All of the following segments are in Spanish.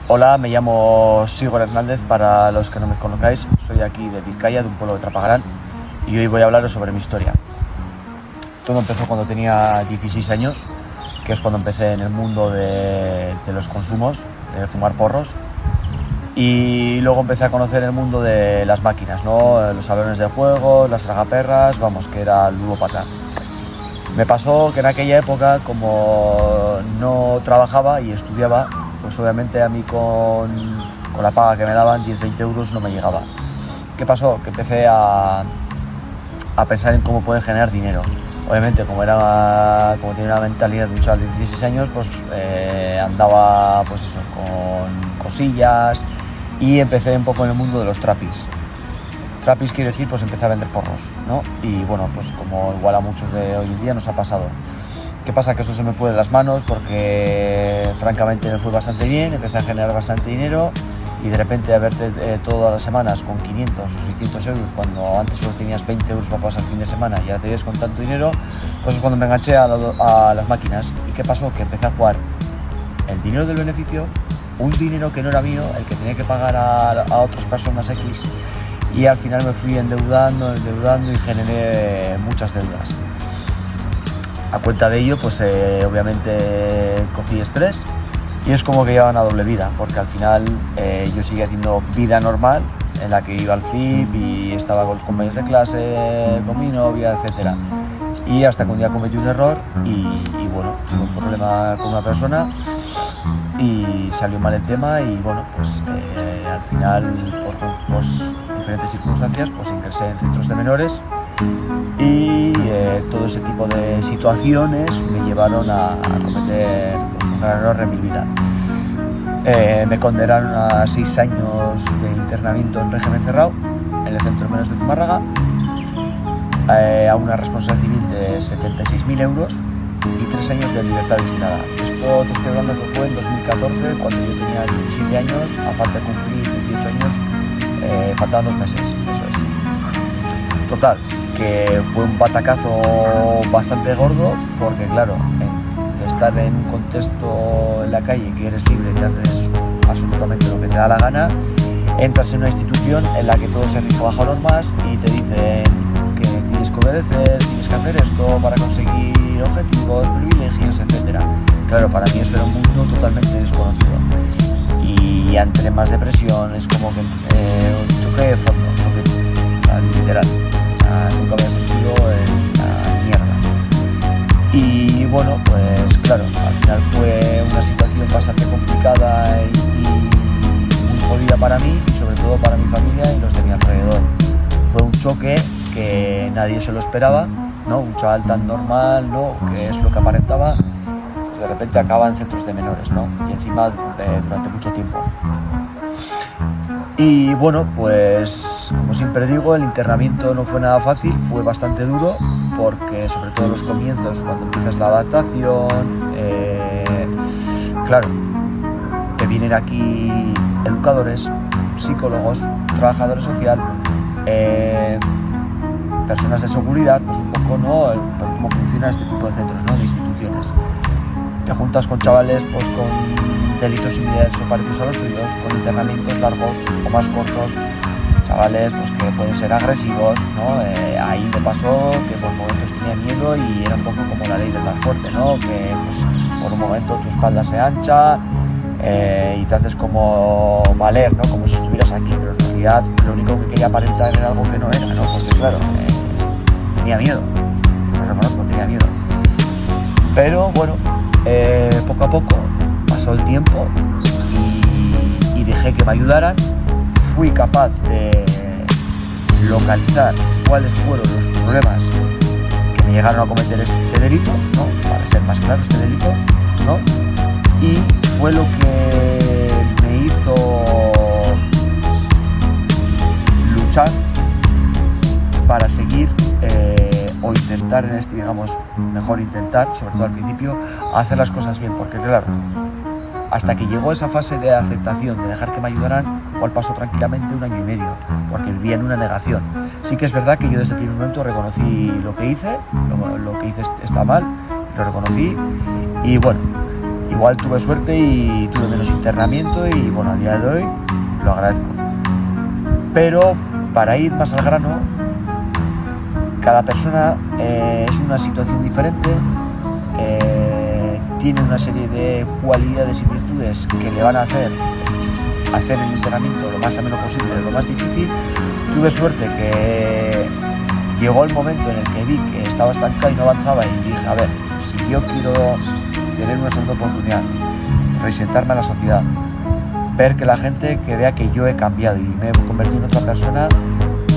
Hola, me llamo Sigor Hernández, para los que no me conozcáis, soy aquí de Vizcaya, de un pueblo de Trapagarán, y hoy voy a hablaros sobre mi historia. Todo empezó cuando tenía 16 años, que es cuando empecé en el mundo de los consumos, de fumar porros, y luego empecé a conocer el mundo de las máquinas, ¿no? Los salones de juego, las tragaperras, vamos, que era ludópata. Me pasó que en aquella época, como no trabajaba y estudiaba, pues obviamente a mí con la paga que me daban, 10-20 euros, no me llegaba. ¿Qué pasó? Que empecé a pensar en cómo poder generar dinero. Obviamente, como tenía una mentalidad de un chaval de 16 años, pues andaba pues eso, con cosillas, y empecé un poco en el mundo de los trapis. Trapis quiere decir, pues empecé a vender porros, ¿no? Y bueno, pues como igual a muchos de hoy en día nos ha pasado. ¿Qué pasa? Que eso se me fue de las manos porque francamente me fue bastante bien, empecé a generar bastante dinero, y de repente a verte todas las semanas con 500 o 600 euros, cuando antes solo tenías 20 euros para pasar el fin de semana y ahora te ves con tanto dinero, pues es cuando me enganché a las máquinas. ¿Y qué pasó? Que empecé a jugar el dinero del beneficio, un dinero que no era mío, el que tenía que pagar a otras personas X, y al final me fui endeudando y generé muchas deudas. A cuenta de ello, pues obviamente cogí estrés, y es como que llevaban a doble vida, porque al final yo seguía haciendo vida normal, en la que iba al CIP y estaba con los compañeros de clase, con mi novia, etcétera. Y hasta que un día cometí un error y bueno, tuve un problema con una persona y salió mal el tema, y bueno, pues al final por diferentes circunstancias pues ingresé en centros de menores, y todo ese tipo de situaciones me llevaron a cometer un gran error en mi vida. Me condenaron a 6 años de internamiento en régimen cerrado en el centro de menores de Zumárraga, a una responsabilidad civil de 76.000 euros y 3 años de libertad vigilada. Esto te estoy hablando que fue en 2014, cuando yo tenía 17 años, a falta de cumplir 18 años, faltaban 2 meses, eso es. Total, que fue un batacazo bastante gordo, porque claro, de estar en un contexto en la calle, que eres libre, que haces absolutamente lo que te da la gana, entras en una institución en la que todo se rige bajo normas y te dicen que tienes que obedecer, tienes que hacer esto para conseguir objetivos, privilegios, etc. Claro, para mí eso era un mundo totalmente desconocido, y entre más depresión, es como que toqué de fondo, o sea, literal. Nunca había sentido la mierda. Y bueno, pues claro, al final fue una situación bastante complicada y muy jodida para mí, y sobre todo para mi familia y los de mi alrededor. Fue un choque que nadie se lo esperaba, ¿no? Un chaval tan normal, ¿no? Que es lo que aparentaba, pues de repente acaba en centros de menores, ¿no? Y encima durante mucho tiempo. Y bueno, pues como siempre digo, el internamiento no fue nada fácil, fue bastante duro, porque sobre todo los comienzos, cuando empiezas la adaptación, claro, te vienen aquí educadores, psicólogos, trabajadores sociales, personas de seguridad, pues un poco, ¿no?, por cómo funciona este tipo de centros, ¿no?, de instituciones. Te juntas con chavales pues con delitos similares o parecidos a los tuyos, con internamientos largos o más cortos, chavales pues que pueden ser agresivos, ¿no? Ahí me pasó que por momentos tenía miedo y era un poco como la ley del más fuerte, ¿no? Que pues por un momento tu espalda se ancha y te haces como valer, ¿no? Como si estuvieras aquí, pero en realidad lo único que quería aparentar era algo que no era, ¿no? Porque claro, tenía miedo, lo reconozco, tenía miedo. Pero bueno, poco a poco pasó el tiempo y dejé que me ayudaran. Fui capaz de localizar cuáles fueron los problemas que me llegaron a cometer este delito, ¿no? Para ser más claro, este delito, ¿no? Y fue lo que me hizo luchar para seguir o intentar mejor intentar, sobre todo al principio, hacer las cosas bien, porque claro, hasta que llegó esa fase de aceptación, de dejar que me ayudaran, igual pasó tranquilamente 1 año y medio, porque vivía en una negación. Sí que es verdad que yo desde el primer momento reconocí lo que hice, lo que hice está mal, lo reconocí, y bueno, igual tuve suerte y tuve menos internamiento y bueno, a día de hoy lo agradezco. Pero para ir más al grano, cada persona es una situación diferente, tiene una serie de cualidades y virtudes que le van a hacer el entrenamiento lo más ameno posible, lo más difícil. Tuve suerte que llegó el momento en el que vi que estaba estancado y no avanzaba y dije, a ver, si yo quiero tener una segunda oportunidad, reinsertarme a la sociedad, ver que la gente que vea que yo he cambiado y me he convertido en otra persona,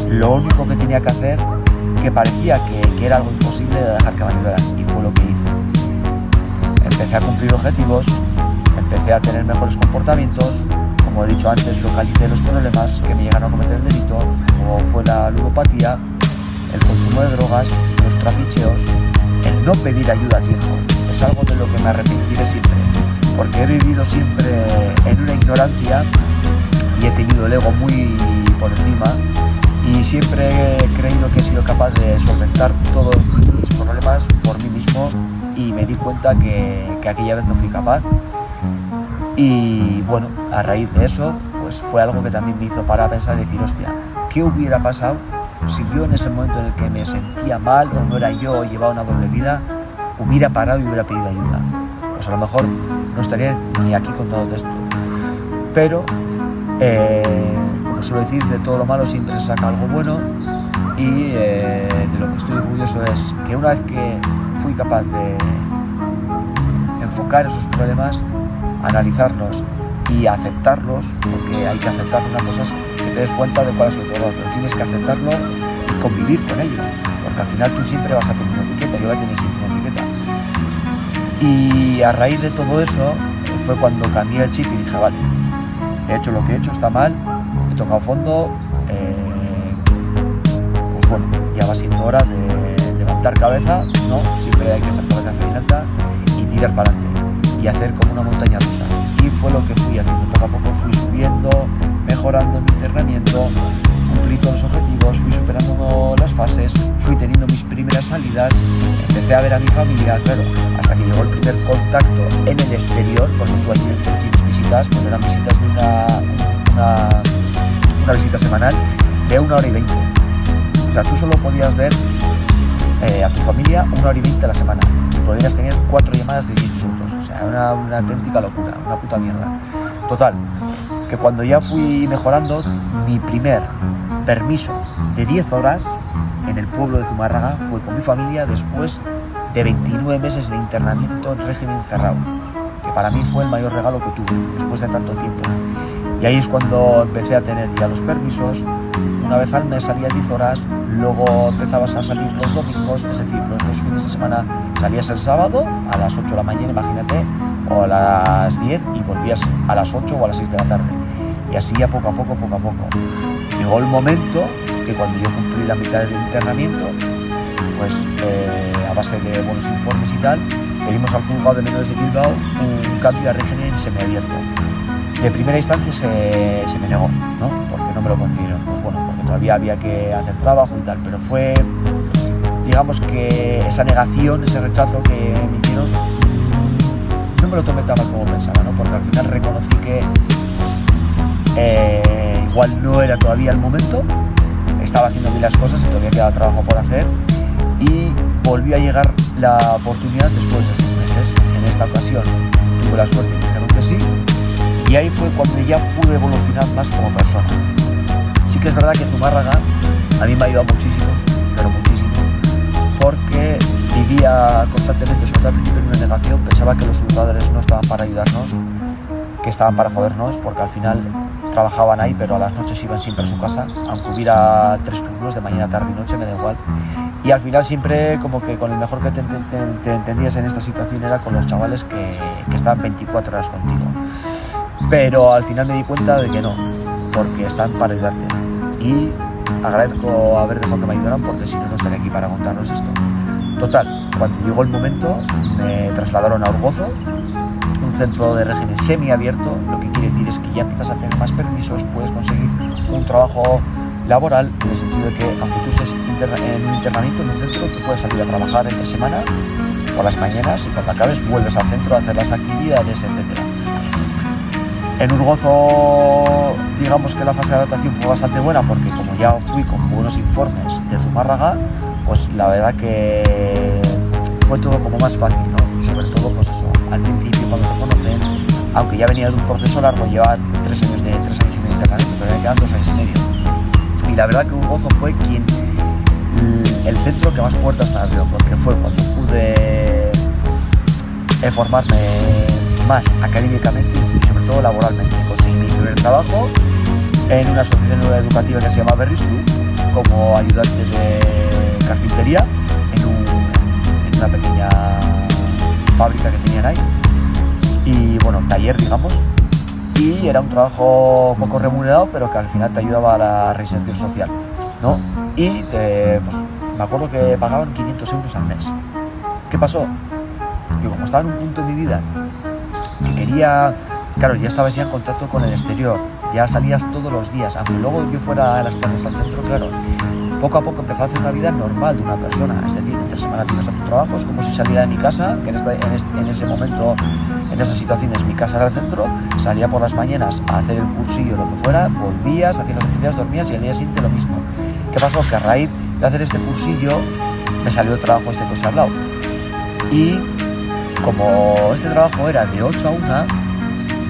lo único que tenía que hacer, que parecía que era algo imposible, era dejar que me ayudaran, y fue lo que hice. Empecé a cumplir objetivos, empecé a tener mejores comportamientos, como he dicho antes, localicé los problemas que me llegaron a cometer el delito, como fue la ludopatía, el consumo de drogas, los trapicheos, el no pedir ayuda a tiempo. Es algo de lo que me arrepentiré siempre, porque he vivido siempre en una ignorancia y he tenido el ego muy por encima y siempre he creído que he sido capaz de solventar todos mis problemas por mí mismo y me di cuenta que aquella vez no fui capaz. Y bueno, a raíz de eso, pues fue algo que también me hizo parar a pensar y decir, hostia, ¿qué hubiera pasado si yo en ese momento en el que me sentía mal o no era yo o llevaba una doble vida, hubiera parado y hubiera pedido ayuda? Pues a lo mejor no estaría ni aquí contándote esto. Pero, como suelo decir, de todo lo malo siempre se saca algo bueno y de lo que estoy orgulloso es que una vez que fui capaz de enfocar esos problemas, analizarlos y aceptarlos, porque hay que aceptar una cosa es que te des cuenta de cuál es el dolor, pero tienes que aceptarlo y convivir con ello, porque al final tú siempre vas a tener una etiqueta, yo voy a tener siempre una etiqueta. Y a raíz de todo eso fue cuando cambié el chip y dije, vale, he hecho lo que he hecho, está mal, he tocado fondo, pues bueno, ya va siendo hora de levantar cabeza, ¿no? Siempre hay que estar cabeza hacia alta y tirar para adelante y hacer como una montaña rusa. Y fue lo que fui haciendo, poco a poco fui subiendo, mejorando mi internamiento, cumplí todos los objetivos, fui superando las fases, fui teniendo mis primeras salidas, empecé a ver a mi familia, claro, hasta que llegó el primer contacto en el exterior, porque tú allí dentro tienes visitas, pues eran visitas de una visita semanal de 1 hora y 20. O sea, tú solo podías ver a tu familia 1 hora y 20 a la semana y podrías tener 4 llamadas de 10 minutos, o sea, una auténtica locura, una puta mierda. Total, que cuando ya fui mejorando, mi primer permiso de 10 horas en el pueblo de Zumárraga fue con mi familia después de 29 meses de internamiento en régimen cerrado, que para mí fue el mayor regalo que tuve después de tanto tiempo. Y ahí es cuando empecé a tener ya los permisos. Una vez al mes salía 10 horas, luego empezabas a salir los domingos, es decir, los 2 fines de semana salías el sábado a las 8 de la mañana, imagínate, o a las 10 y volvías a las 8 o a las 6 de la tarde. Y así ya poco a poco. Llegó el momento que cuando yo cumplí la mitad del internamiento, pues a base de buenos informes y tal, pedimos al juzgado de menores de Bilbao un cambio a régimen semiabierto. De primera instancia se me negó, ¿no? Porque no me lo concedieron. Pues bueno, porque todavía había que hacer trabajo y tal, pero fue, digamos que esa negación, ese rechazo que me hicieron, no me lo tomé tan mal como pensaba, ¿no? Porque al final reconocí que igual no era todavía el momento, estaba haciendo bien las cosas y todavía quedaba trabajo por hacer, y volvió a llegar la oportunidad después de 6 meses. En esta ocasión tuve la suerte y me dijeron que sí. Y ahí fue cuando ya pude evolucionar más como persona. Sí que es verdad que Zumárraga a mí me ha ayudado muchísimo, pero muchísimo, porque vivía constantemente, sobre todo al principio, en una negación. Pensaba que los juzgadores no estaban para ayudarnos, que estaban para jodernos, porque al final trabajaban ahí, pero a las noches iban siempre a su casa, aunque hubiera 3 turnos de mañana, tarde y noche, me da igual. Y al final siempre como que con el mejor que te entendías en esta situación era con los chavales que estaban 24 horas contigo. Pero al final me di cuenta de que no, porque están para ayudarte. Y agradezco haber dejado que me ayudaran, porque si no, no estaría aquí para contarnos esto. Total, cuando llegó el momento, me trasladaron a Orgozo, un centro de régimen semiabierto, lo que quiere decir es que ya empiezas a tener más permisos, puedes conseguir un trabajo laboral, en el sentido de que aunque tú estés en un internamiento en un centro, tú puedes salir a trabajar entre semana por las mañanas y cuando acabes vuelves al centro a hacer las actividades, etc. En Urgozo, digamos que la fase de adaptación fue bastante buena porque como ya fui con buenos informes de Zumárraga, pues la verdad que fue todo como más fácil, ¿no? Sobre todo, pues eso, al principio cuando te conocen, aunque ya venía de un proceso largo, llevaba 3 años y medio de internamiento, pero me quedan 2 años y medio. Y la verdad que Urgozo fue el centro que más puertas me abrió, porque fue cuando pude formarme más académicamente y sobre todo laboralmente. Conseguí mi primer trabajo en una asociación educativa que se llama Berrislu como ayudante de carpintería en una pequeña fábrica que tenían ahí y bueno, taller digamos, y era un trabajo poco remunerado pero que al final te ayudaba a la reinserción social, ¿no? Y pues, me acuerdo que pagaban 500 euros al mes. ¿Qué pasó? Que como estaba en un punto de mi vida que quería, claro, ya estabas ya en contacto con el exterior, ya salías todos los días, aunque luego yo fuera a las tardes al centro, claro, poco a poco empezó a hacer una vida normal de una persona, es decir, entre semana tienes a tu trabajo, es como si saliera de mi casa, que en ese momento, en esas situaciones, mi casa era el centro, salía por las mañanas a hacer el cursillo, lo que fuera, volvías, hacías las actividades, dormías y al día siguiente lo mismo. ¿Qué pasó? Que a raíz de hacer este cursillo me salió el trabajo que os he hablado. Y como este trabajo era de 8 a 1,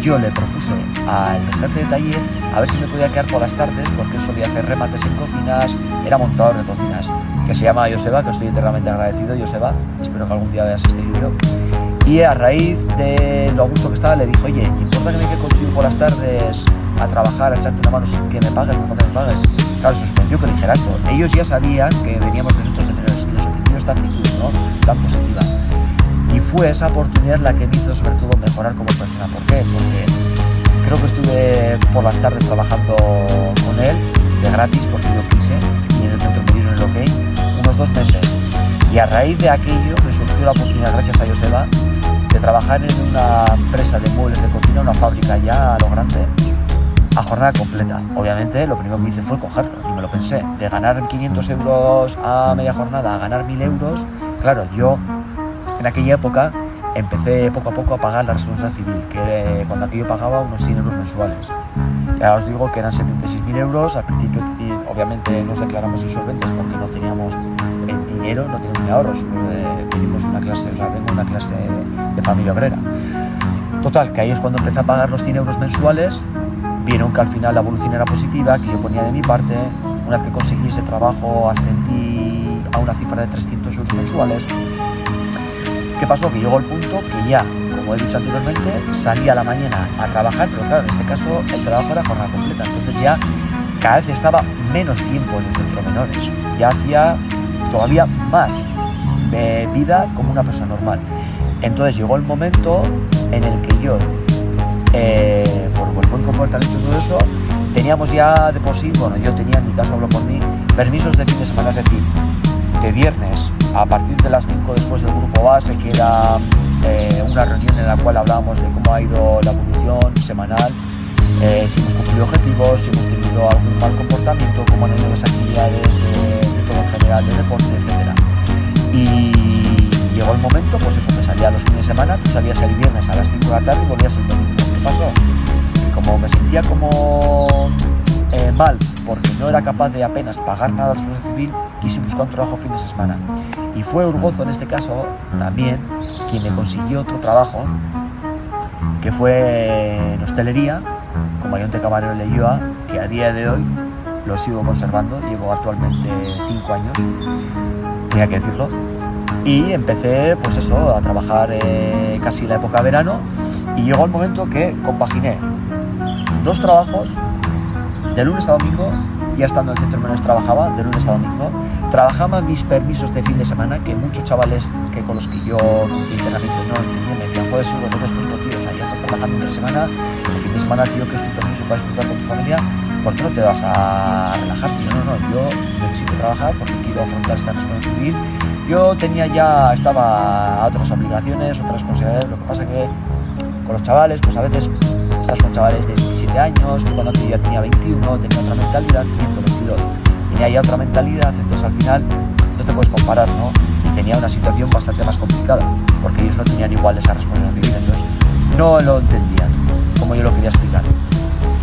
yo le propuse al jefe de taller a ver si me podía quedar por las tardes, porque él solía hacer remates en cocinas, era montador de cocinas, que se llama Joseba, que estoy eternamente agradecido, Joseba, espero que algún día veas este vídeo. Y a raíz de lo a gusto que estaba, le dije, oye, ¿te importa que me quede contigo por las tardes a trabajar, a echarte una mano sin que me pagues, no me pagues? Claro, se sorprendió que dijera esto. Ellos ya sabían que veníamos de centros de menores y les sorprendió esta actitud, ¿no? Tan positiva. Y fue esa oportunidad la que me hizo sobre todo mejorar como persona. ¿Por qué? Porque creo que estuve por las tardes trabajando con él de gratis porque yo quise y en el centro me dieron el ok unos 2 meses. Y a raíz de aquello me surgió la oportunidad, gracias a Joseba, de trabajar en una empresa de muebles de cocina, una fábrica ya a lo grande, a jornada completa. Obviamente lo primero que hice fue cogerlo y me lo pensé. De ganar 500 euros a media jornada a ganar 1000 euros, claro, yo en aquella época empecé poco a poco a pagar la responsabilidad civil, que cuando aquello pagaba unos 100 euros mensuales. Ya os digo que eran 76.000 euros, al principio obviamente nos declaramos insolventes porque no teníamos dinero, no teníamos ni ahorros, venimos de una clase, o sea, vengo de una clase de familia obrera. Total, que ahí es cuando empecé a pagar los 100 euros mensuales, vieron que al final la evolución era positiva, que yo ponía de mi parte, una vez que conseguí ese trabajo ascendí a una cifra de 300 euros mensuales. ¿Qué pasó? Que llegó el punto que ya, como he dicho anteriormente, salía a la mañana a trabajar, pero claro, en este caso el trabajo era jornada completa, entonces ya cada vez estaba menos tiempo en el centro de menores, ya hacía todavía más vida como una persona normal. Entonces llegó el momento en el que yo, por el buen comportamiento y todo eso, teníamos ya de por sí, bueno, yo tenía, en mi caso hablo por mí, permisos de fin de semana, es decir, de viernes a partir de las 5 después del grupo base, que era una reunión en la cual hablábamos de cómo ha ido la evolución semanal, si hemos cumplido objetivos, si hemos tenido algún mal comportamiento, cómo han ido las actividades de todo en general, de deporte, etc. Y llegó el momento, pues eso, que salía los fines de semana, tú salías el viernes a las 5 de la tarde y volvías el domingo. ¿Qué pasó? Que como me sentía como mal, porque no era capaz de apenas pagar nada a la seguridad civil, quise buscar un trabajo fines de semana. Y fue Urgozo, en este caso, también, quien me consiguió otro trabajo, que fue en hostelería, como ayudante camarero en Leioa, que a día de hoy lo sigo conservando, llevo actualmente 5 años, tenía que decirlo. Y empecé, pues eso, a trabajar casi la época de verano, y llegó el momento que compaginé 2 trabajos, de lunes a domingo, ya estando en el centro de menores trabajaba, de lunes a domingo, trabajaba mis permisos de fin de semana, que muchos chavales que con los que yo cumplí entrenamiento no entendían, me decían, joder, si no eres tonto, tío, o sea, ya estás trabajando entre semana, el fin de semana, tío, que es tu permiso para disfrutar con tu familia, ¿por qué no te vas a relajarte? Yo necesito trabajar porque quiero afrontar esta responsabilidad civil. Yo estaba a otras obligaciones, otras responsabilidades, lo que pasa que con los chavales, pues a veces estás con chavales de 17 años, cuando yo ya tenía 21, tenía otra mentalidad, 22, tenía ya otra mentalidad, entonces al final no te puedes comparar, ¿no? tenía una situación bastante más complicada, porque ellos no tenían igual esa responsabilidad civil, entonces no lo entendían como yo lo quería explicar.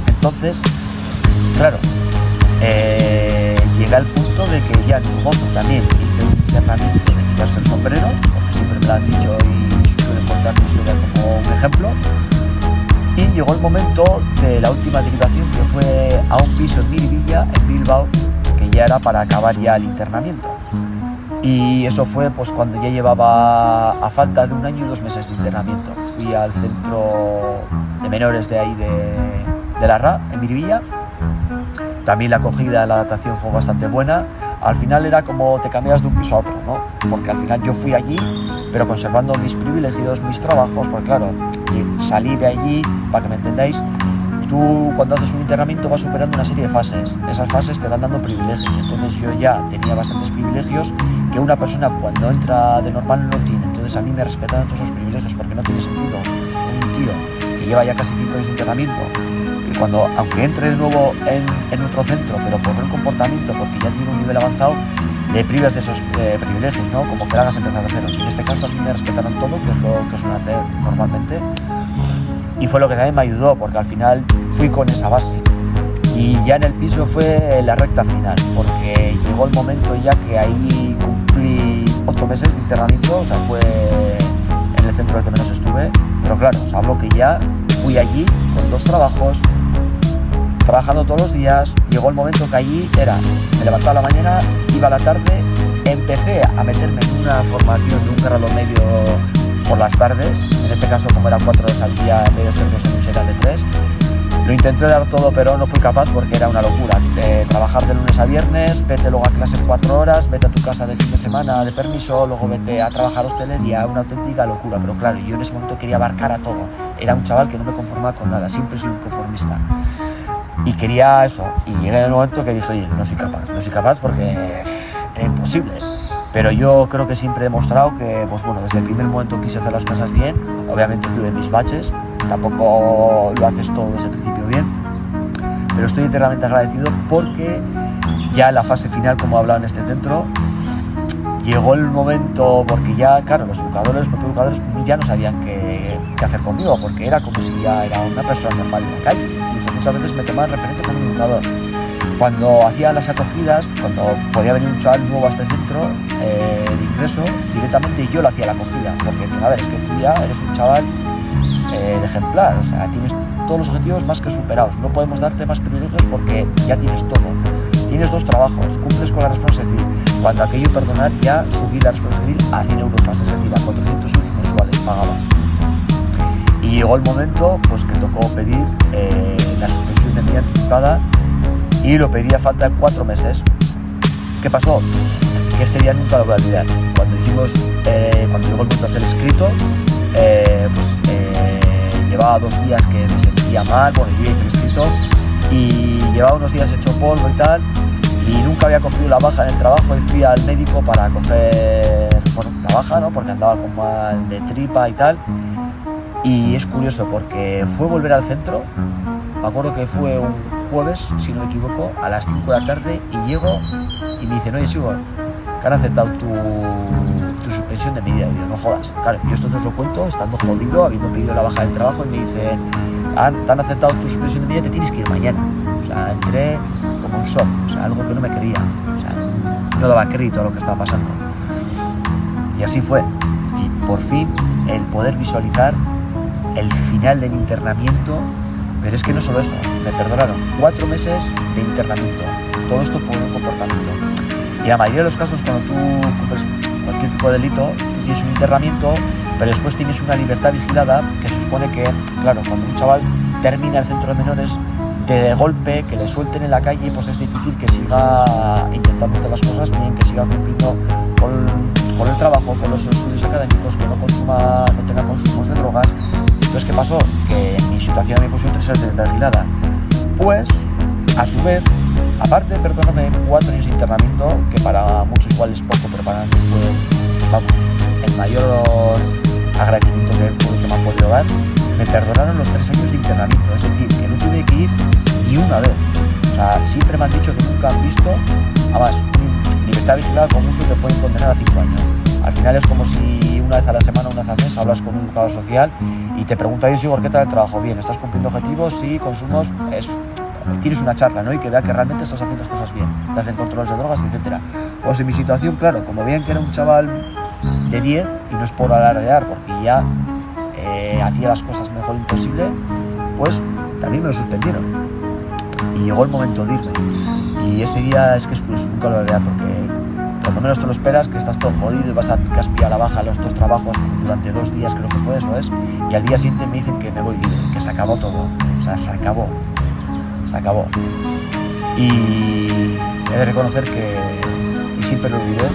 Entonces, claro, llega el punto de que ya en un momento también hice un internamiento de quitarse el sombrero, porque siempre me lo han dicho y suelen contar mi historia como un ejemplo. Y llegó el momento de la última derivación, que fue a un piso en Miribilla, en Bilbao, que ya era para acabar ya el internamiento. Y eso fue pues cuando ya llevaba a falta de 1 año y 2 meses de internamiento. Fui al centro de menores de ahí de la RA, en Miribilla. También la acogida, la adaptación fue bastante buena. Al final era como te cambiabas de un piso a otro, ¿no? Porque al final yo fui allí, pero conservando mis privilegios, mis trabajos, pues claro, salí de allí, para que me entendáis, tú cuando haces un internamiento vas superando una serie de fases. Esas fases te van dando privilegios. Entonces yo ya tenía bastantes privilegios que una persona cuando entra de normal no tiene. Entonces a mí me respetaban todos esos privilegios, porque no tiene sentido un tío que lleva ya casi 5 años de internamiento, que cuando, aunque entre de nuevo en otro centro, pero por el comportamiento, porque ya tiene un nivel avanzado, le prives de esos privilegios, ¿no? Como que le hagas empezar de cero. Y en este caso a mí me respetaron todo, que es lo que suelen hacer normalmente. Y fue lo que también me ayudó, porque al final fui con esa base. Y ya en el piso fue la recta final, porque llegó el momento ya que ahí cumplí 8 meses de internamiento, o sea, fue en el centro en el que menos estuve. Pero claro, os hablo que ya fui allí con 2 trabajos, trabajando todos los días. Llegó el momento que allí era, me levantaba a la mañana, iba a la tarde, empecé a meterme en una formación de un grado medio por las tardes, en este caso como eran 4 horas al día, en vez de ser 2 años eran de 3. Lo intenté dar todo, pero no fui capaz porque era una locura. Trabajar de lunes a viernes, vete luego a clase 4 horas, vete a tu casa de fin de semana de permiso, luego vete a trabajar hostelería, una auténtica locura. Pero claro, yo en ese momento quería abarcar a todo. Era un chaval que no me conformaba con nada, siempre soy un conformista. Y quería eso, y llegué en el momento que dije, oye, no soy capaz porque era imposible. Pero yo creo que siempre he demostrado que, pues bueno, desde el primer momento quise hacer las cosas bien. Obviamente tuve mis baches, tampoco lo haces todo desde el principio bien, pero estoy eternamente agradecido porque ya en la fase final, como he hablado en este centro, llegó el momento, porque ya, claro, los propios educadores ya no sabían qué hacer conmigo, porque era como si ya era una persona normal en la calle. Incluso muchas veces me tomaban referente como un educador. Cuando hacía las acogidas, cuando podía venir un chaval nuevo a este centro de ingreso, directamente yo le hacía la acogida, porque decían, a ver, es que tú ya eres un chaval de ejemplar, o sea, tienes todos los objetivos más que superados, no podemos darte más privilegios porque ya tienes todo, tienes 2 trabajos, cumples con la responsabilidad civil. Cuando aquello perdonar, ya subí la responsabilidad civil a 100 euros más, es decir, a 400 euros mensuales pagaba. Y llegó el momento pues que tocó pedir la suspensión de medida anticipada, y lo pedí a falta de 4 meses. ¿Qué pasó? Que este día nunca lo voy a olvidar. Cuando llegó el momento de hacer el escrito, llevaba 2 días que me sentía mal, bueno, yo hice el escrito y llevaba unos días hecho polvo y tal, y nunca había cogido la baja en el trabajo, y fui al médico para coger, bueno, la baja, ¿no? Porque andaba con mal de tripa y tal. Y es curioso porque fue volver al centro, me acuerdo que fue un jueves, si no me equivoco, a las 5 de la tarde, y llego y me dicen, oye, Sigo, que han aceptado tu suspensión de medida. Y yo, no jodas. Claro, yo esto os lo cuento estando jodido, habiendo pedido la baja del trabajo, y me dicen, te han aceptado tu suspensión de medida, te tienes que ir mañana. O sea, entré como un shock, o sea, algo que no me creía, o sea, no daba crédito a lo que estaba pasando. Y así fue. Y por fin el poder visualizar el final del internamiento. Pero es que no solo eso, me perdonaron 4 meses de internamiento, todo esto por un comportamiento. Y la mayoría de los casos, cuando tú cumples cualquier tipo de delito, tú tienes un internamiento, pero después tienes una libertad vigilada, que se supone que, claro, cuando un chaval termina el centro de menores, de golpe, que le suelten en la calle, pues es difícil que siga intentando hacer las cosas bien, que siga cumpliendo con el trabajo, con los estudios académicos, que no tenga consumos de drogas. Entonces, ¿qué pasó? Que en mi situación me pusieron 3 años de libertad vigilada. Pues, a su vez, aparte de perdonarme 4 años de internamiento, que para muchos igual es poco, pero para mí fue, vamos, el mayor agradecimiento que me han podido dar, me perdonaron los 3 años de internamiento. Es decir, que no tuve que ir ni una vez. O sea, siempre me han dicho que nunca han visto, además, libertad vigilada con muchos te pueden condenar a 5 años. Al final es como si una vez a la semana, una vez al mes, hablas con un educador social y te pregunta: oye, Sigor, ¿qué tal el trabajo? Bien, ¿estás cumpliendo objetivos? Sí, consumos, tienes una charla, ¿no? Y que vea que realmente estás haciendo las cosas bien, estás en controles de drogas, etcétera. Pues en mi situación, claro, como veían que era un chaval de 10, y no es por alardear, porque ya hacía las cosas mejor imposible, pues también me lo suspendieron. Y llegó el momento de irme. Y ese día es que es curioso, nunca lo voy a olvidar, porque cuando menos te lo esperas, que estás todo jodido y vas a Caspi a la baja los 2 trabajos durante 2 días, creo que fue eso, y al día siguiente me dicen que me voy libre, que se acabó todo, o sea, se acabó. Y he de reconocer que, y siempre lo diré,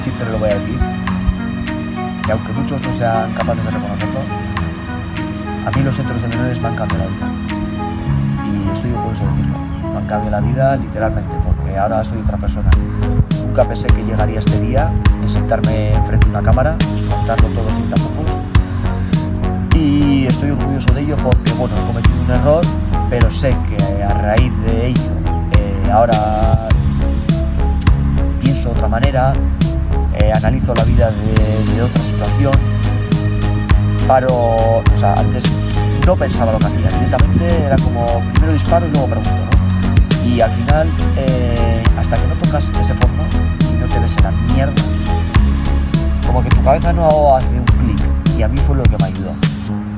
siempre lo voy a decir, que aunque muchos no sean capaces de reconocerlo, a mí los centros de menores me han cambiado la vida. Y estoy orgulloso de decirlo, me han cambiado la vida literalmente, porque ahora soy otra persona. Nunca pensé que llegaría este día en sentarme enfrente de una cámara y contarlo todo sin tapujos. Y estoy orgulloso de ello porque, bueno, he cometido un error, pero sé que a raíz de ello ahora pienso de otra manera, analizo la vida de otra situación, o sea, antes no pensaba lo que hacía, directamente era como primero disparo y luego pregunto, ¿no? Y al final, hasta que no tocas ese fondo y no te ves en la mierda, como que tu cabeza no hace un clic, y a mí fue lo que me ayudó.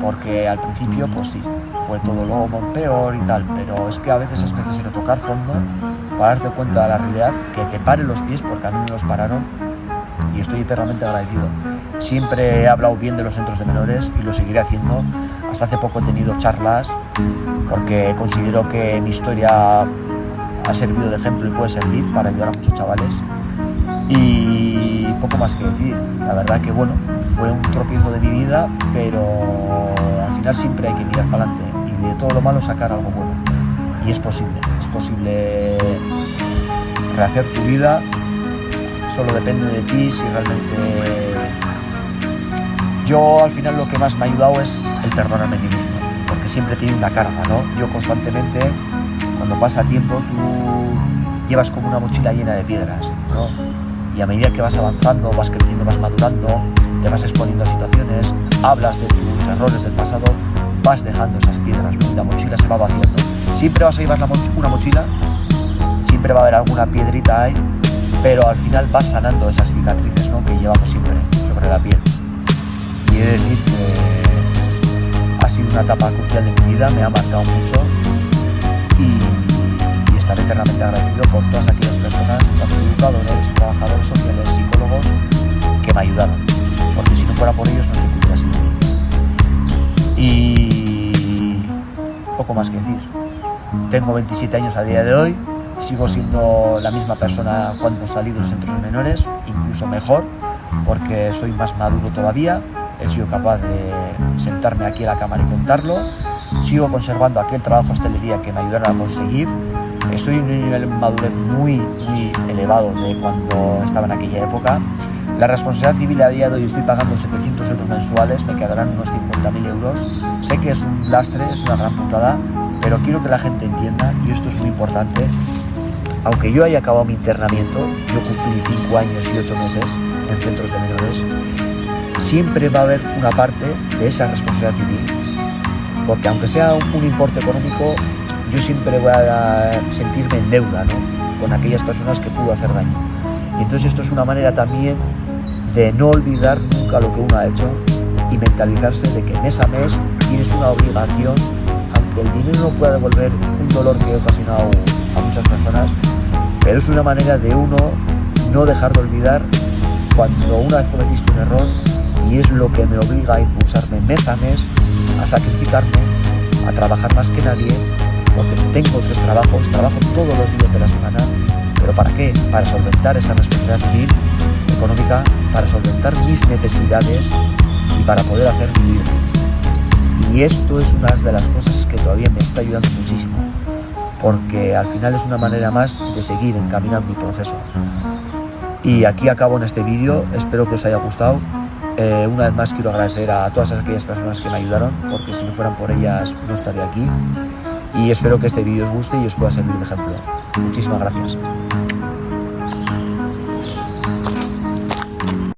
Porque al principio, pues sí, fue todo lo peor y tal, pero es que a veces es necesario tocar fondo para darte cuenta de la realidad, que te paren los pies, porque a mí me los pararon, y estoy eternamente agradecido. Siempre he hablado bien de los centros de menores y lo seguiré haciendo. Hasta hace poco he tenido charlas, porque considero que mi historia ha servido de ejemplo y puede servir para ayudar a muchos chavales. Y poco más que decir, la verdad que bueno, fue un tropiezo de mi vida, pero al final siempre hay que mirar para adelante y de todo lo malo sacar algo bueno. Y es posible rehacer tu vida, solo depende de ti si realmente... Yo al final lo que más me ha ayudado es el perdonarme a mí mismo, porque siempre tiene una carga, ¿no? Yo constantemente, cuando pasa el tiempo, tú llevas como una mochila llena de piedras, ¿no? Y a medida que vas avanzando, vas creciendo, vas madurando, te vas exponiendo a situaciones, hablas de tus errores del pasado, vas dejando esas piedras, ¿no? Y la mochila se va vaciando. Siempre vas a llevar una mochila, siempre va a haber alguna piedrita ahí, pero al final vas sanando esas cicatrices, ¿no? Que llevamos siempre sobre la piel. Y he de decir que ha sido una etapa crucial de mi vida, me ha marcado mucho y estaré eternamente agradecido por todas aquellas personas, tanto educadores, trabajadores sociales, psicólogos, que me ayudaron, porque si no fuera por ellos no sé qué hubiera sido. Y poco más que decir. Tengo 27 años a día de hoy, sigo siendo la misma persona cuando salí de los centros de menores, incluso mejor, porque soy más maduro todavía, he sido capaz de sentarme aquí a la cámara y contarlo, sigo conservando aquel trabajo de hostelería que me ayudaron a conseguir. Estoy en un nivel de madurez muy elevado de cuando estaba en aquella época. La responsabilidad civil a día de hoy estoy pagando 700 euros mensuales, me quedarán unos 50.000 euros. Sé que es un lastre, es una gran putada, pero quiero que la gente entienda, y esto es muy importante, aunque yo haya acabado mi internamiento, yo cumplí 5 años y 8 meses en centros de menores, siempre va a haber una parte de esa responsabilidad civil, porque aunque sea un importe económico, yo siempre voy a sentirme en deuda, ¿no? Con aquellas personas que pudo hacer daño. Y entonces esto es una manera también de no olvidar nunca lo que uno ha hecho y mentalizarse de que mes a mes tienes una obligación, aunque el dinero no pueda devolver un dolor que he ocasionado a muchas personas, pero es una manera de uno no dejar de olvidar cuando una vez cometiste un error, y es lo que me obliga a impulsarme mes a mes, a sacrificarme, a trabajar más que nadie, porque tengo 3 trabajos, trabajo todos los días de la semana, pero ¿para qué? Para solventar esa responsabilidad civil, económica, para solventar mis necesidades y para poder hacer mi vida. Y esto es una de las cosas que todavía me está ayudando muchísimo, porque al final es una manera más de seguir encaminando mi proceso. Y aquí acabo en este vídeo, espero que os haya gustado. Una vez más quiero agradecer a todas aquellas personas que me ayudaron, porque si no fueran por ellas no estaría aquí. Y espero que este vídeo os guste y os pueda servir de ejemplo. Muchísimas gracias.